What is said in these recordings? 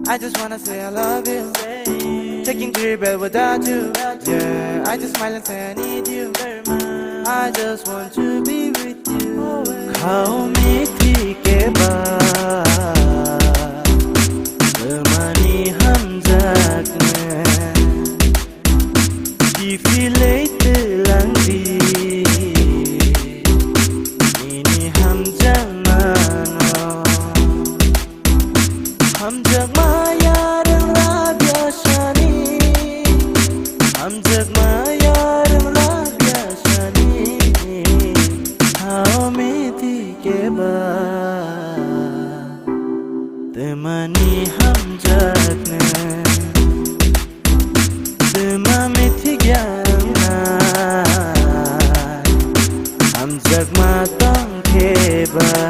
I just wanna say I love you. Taking to your bed without you. Yeah, I just smile and say I need you. I just want to be with you. Khao meethi ke baad zamani hum jagne ki filait lang di ini hum jamano hum jagma yarang la biasani hum jagma yarang la biasani khao meethi ke baad zamani hum jagne zama meethi gyana hum jagma tong ke baad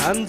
I'm